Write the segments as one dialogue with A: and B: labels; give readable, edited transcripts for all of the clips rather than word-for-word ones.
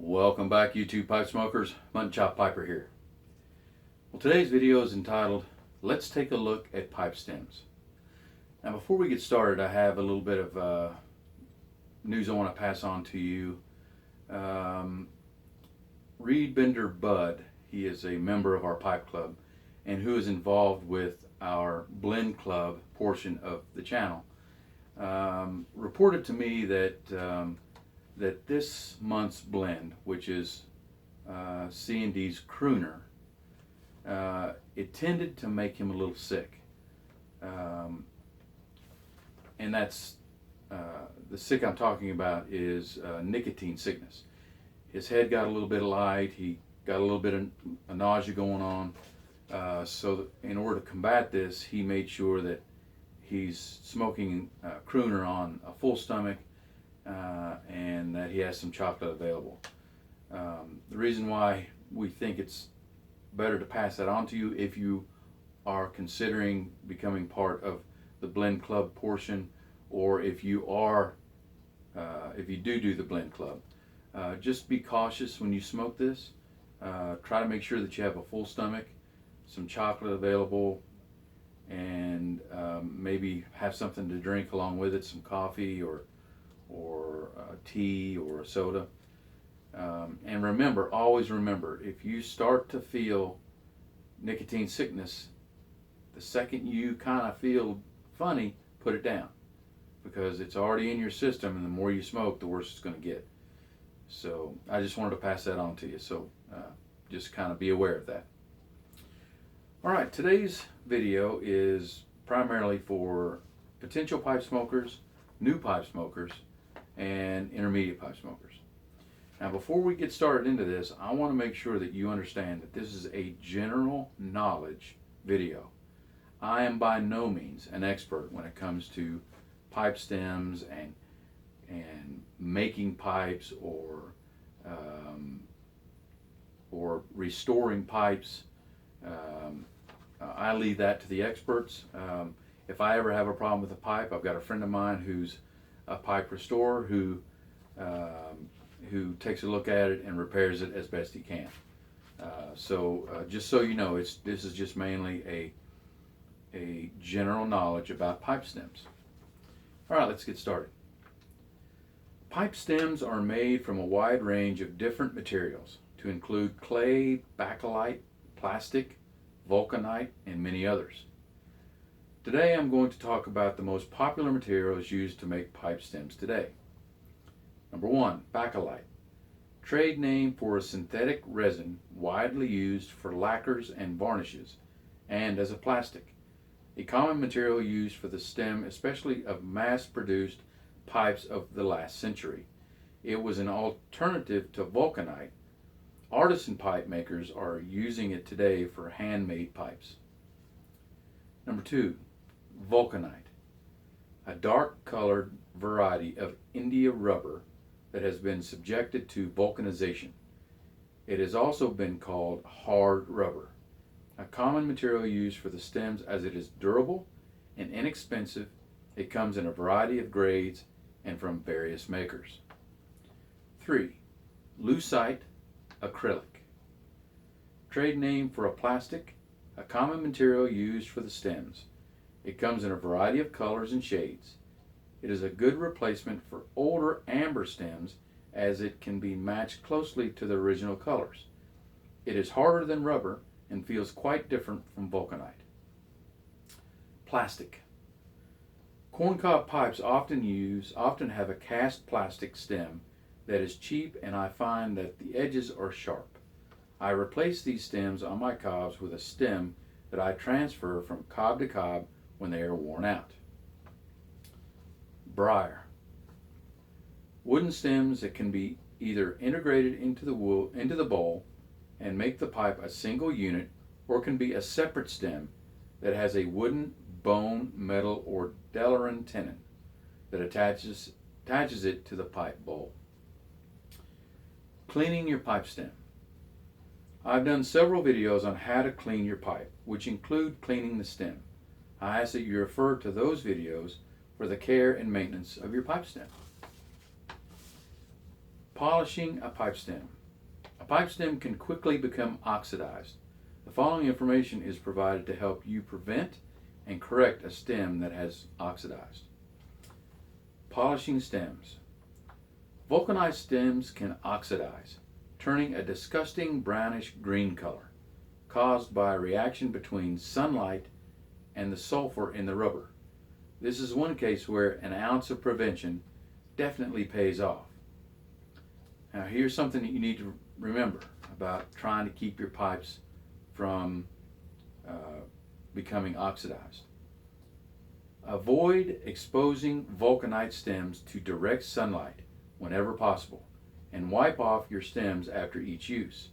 A: Welcome back, YouTube pipe smokers. Untitled Piper here. Well, today's video is entitled, Let's Take a Look at Pipe Stems. Now, before we get started, I have a little bit of news I want to pass on to you. Reed Bender Bud, he is a member of our pipe club and who is involved with our blend club portion of the channel, reported to me that that this month's blend, which is C&D's Crooner, it tended to make him a little sick. And that's, the sick I'm talking about is nicotine sickness. His head got a little bit light, he got a little bit of nausea going on. So in order to combat this, he made sure that he's smoking Crooner on a full stomach, and that he has some chocolate available. The reason why we think it's better to pass that on to you if you are considering becoming part of the blend club portion, or if you are, if you do the blend club, just be cautious when you smoke this. Try to make sure that you have a full stomach, some chocolate available, and maybe have something to drink along with it, some coffee or tea or a soda. And remember, always remember, if you start to feel nicotine sickness, the second you kind of feel funny, put it down, because it's already in your system, and the more you smoke, the worse it's going to get. So I just wanted to pass that on to you, so just kind of be aware of that. All right, today's video is primarily for potential pipe smokers, new pipe smokers, and intermediate pipe smokers. Now, before we get started into this, I want to make sure that you understand that this is a general knowledge video. I am by no means an expert when it comes to pipe stems and making pipes or restoring pipes. I leave that to the experts. If I ever have a problem with a pipe, I've got a friend of mine who's a pipe restorer who takes a look at it and repairs it as best he can. Just so you know, this is just mainly a general knowledge about pipe stems. All right, let's get started. Pipe stems are made from a wide range of different materials, to include clay, bakelite, plastic, vulcanite, and many others. Today I'm going to talk about the most popular materials used to make pipe stems today. Number one, bakelite. Trade name for a synthetic resin widely used for lacquers and varnishes, and as a plastic. A common material used for the stem, especially of mass-produced pipes of the last century. It was an alternative to vulcanite. Artisan pipe makers are using it today for handmade pipes. Number two, vulcanite, a dark-colored variety of India rubber that has been subjected to vulcanization. It has also been called hard rubber, a common material used for the stems as it is durable and inexpensive. It comes in a variety of grades and from various makers. 3. Lucite Acrylic. Trade name for a plastic, a common material used for the stems. It comes in a variety of colors and shades. It is a good replacement for older amber stems, as it can be matched closely to the original colors. It is harder than rubber and feels quite different from vulcanite. Plastic. Corncob pipes often have a cast plastic stem that is cheap, and I find that the edges are sharp. I replace these stems on my cobs with a stem that I transfer from cob to cob when they are worn out. Briar. Wooden stems that can be either integrated into the bowl and make the pipe a single unit, or can be a separate stem that has a wooden, bone, metal, or Delrin tenon that attaches it to the pipe bowl. Cleaning your pipe stem. I've done several videos on how to clean your pipe, which include cleaning the stem. I ask that you refer to those videos for the care and maintenance of your pipe stem. Polishing a pipe stem. A pipe stem can quickly become oxidized. The following information is provided to help you prevent and correct a stem that has oxidized. Polishing stems. Vulcanized stems can oxidize, turning a disgusting brownish green color, caused by a reaction between sunlight and the sulfur in the rubber. This is one case where an ounce of prevention definitely pays off. Now here's something that you need to remember about trying to keep your pipes from becoming oxidized. Avoid exposing vulcanite stems to direct sunlight whenever possible, and wipe off your stems after each use.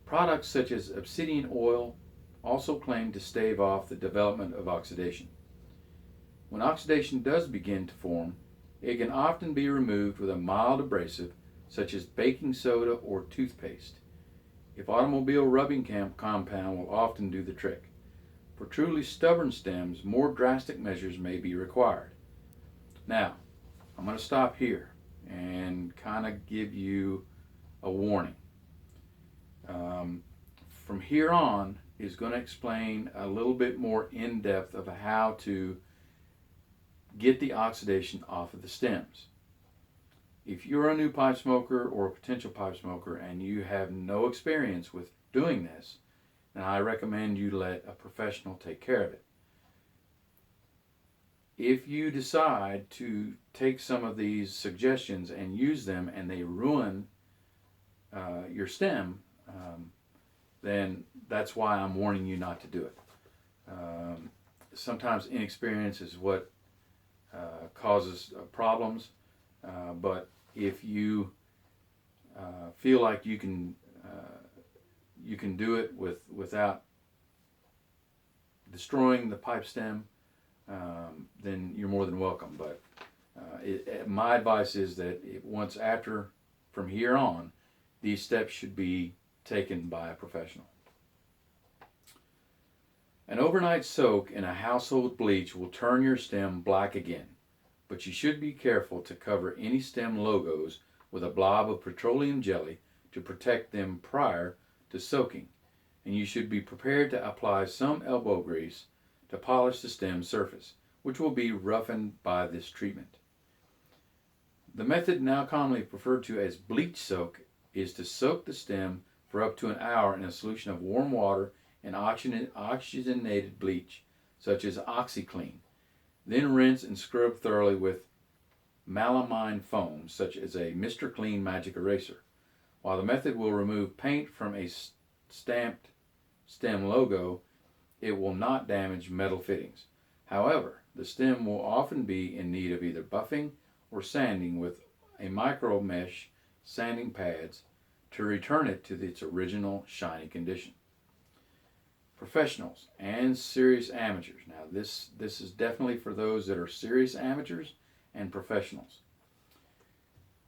A: Products such as obsidian oil also claim to stave off the development of oxidation. When oxidation does begin to form, it can often be removed with a mild abrasive such as baking soda or toothpaste. If automobile rubbing compound will often do the trick. For truly stubborn stems, more drastic measures may be required. Now, I'm going to stop here and kind of give you a warning. From here on is going to explain a little bit more in depth of how to get the oxidation off of the stems. If you're a new pipe smoker or a potential pipe smoker and you have no experience with doing this, then I recommend you let a professional take care of it. If you decide to take some of these suggestions and use them and they ruin your stem, then that's why I'm warning you not to do it. Sometimes inexperience is what causes problems, but if you feel like you can do it without destroying the pipe stem, then you're more than welcome. But my advice is that from here on, these steps should be taken by a professional. An overnight soak in a household bleach will turn your stem black again, but you should be careful to cover any stem logos with a blob of petroleum jelly to protect them prior to soaking, and you should be prepared to apply some elbow grease to polish the stem surface, which will be roughened by this treatment. The method now commonly referred to as bleach soak is to soak the stem for up to an hour in a solution of warm water and oxygenated bleach, such as OxyClean. Then rinse and scrub thoroughly with melamine foam, such as a Mr. Clean Magic Eraser. While the method will remove paint from a stamped stem logo, it will not damage metal fittings. However, the stem will often be in need of either buffing or sanding with a micro mesh sanding pads to return it to its original shiny condition. Professionals and serious amateurs. Now this is definitely for those that are serious amateurs and professionals.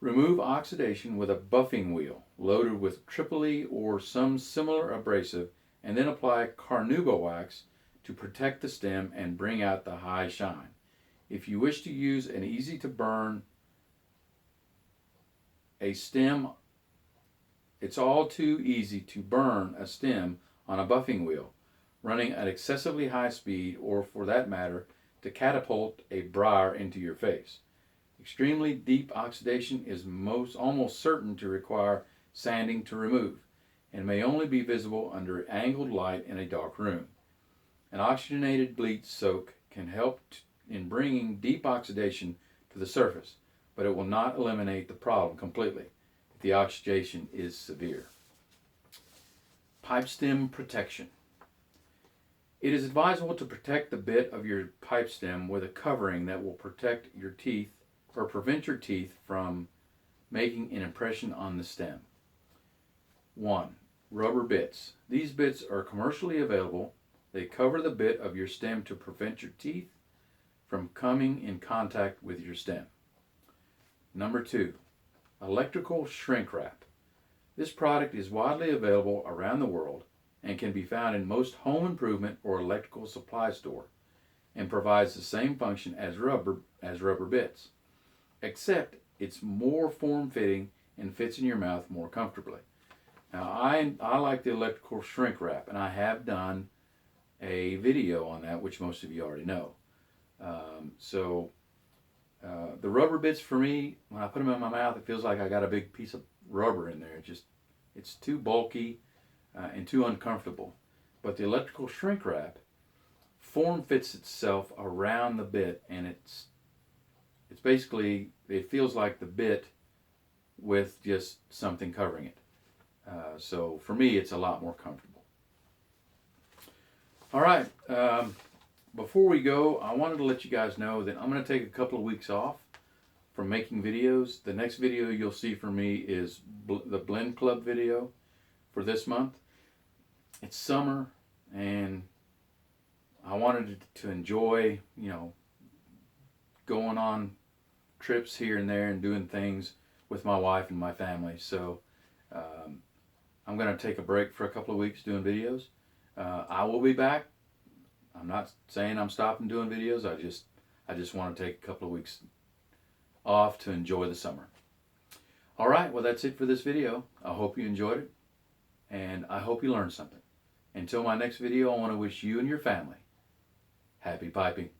A: Remove oxidation with a buffing wheel loaded with Tripoli or some similar abrasive, and then apply carnauba wax to protect the stem and bring out the high shine. If you wish to use an easy to burn a stem, it's all too easy to burn a stem on a buffing wheel, running at excessively high speed, or for that matter, to catapult a briar into your face. Extremely deep oxidation is almost certain to require sanding to remove, and may only be visible under angled light in a dark room. An oxygenated bleach soak can help in bringing deep oxidation to the surface, but it will not eliminate the problem completely if the oxidation is severe. Pipestem protection. It is advisable to protect the bit of your pipe stem with a covering that will protect your teeth or prevent your teeth from making an impression on the stem. 1. Rubber bits. These bits are commercially available. They cover the bit of your stem to prevent your teeth from coming in contact with your stem. Number 2. Electrical shrink wrap. This product is widely available around the world and can be found in most home improvement or electrical supply store, and provides the same function as rubber bits, except it's more form-fitting and fits in your mouth more comfortably. Now, I like the electrical shrink wrap, and I have done a video on that, which most of you already know. The rubber bits for me, when I put them in my mouth, it feels like I got a big piece of rubber in there. It's too bulky and too uncomfortable. But the electrical shrink wrap form fits itself around the bit, and it's basically, it feels like the bit with just something covering it. So for me, it's a lot more comfortable. All right. Before we go, I wanted to let you guys know that I'm going to take a couple of weeks off from making videos. The next video you'll see from me is the Blend Club video for this month. It's summer, and I wanted to enjoy, going on trips here and there and doing things with my wife and my family. So I'm going to take a break for a couple of weeks doing videos. I will be back. I'm not saying I'm stopping doing videos. I just want to take a couple of weeks off to enjoy the summer. All right, well, that's it for this video. I hope you enjoyed it, and I hope you learned something. Until my next video, I want to wish you and your family happy piping.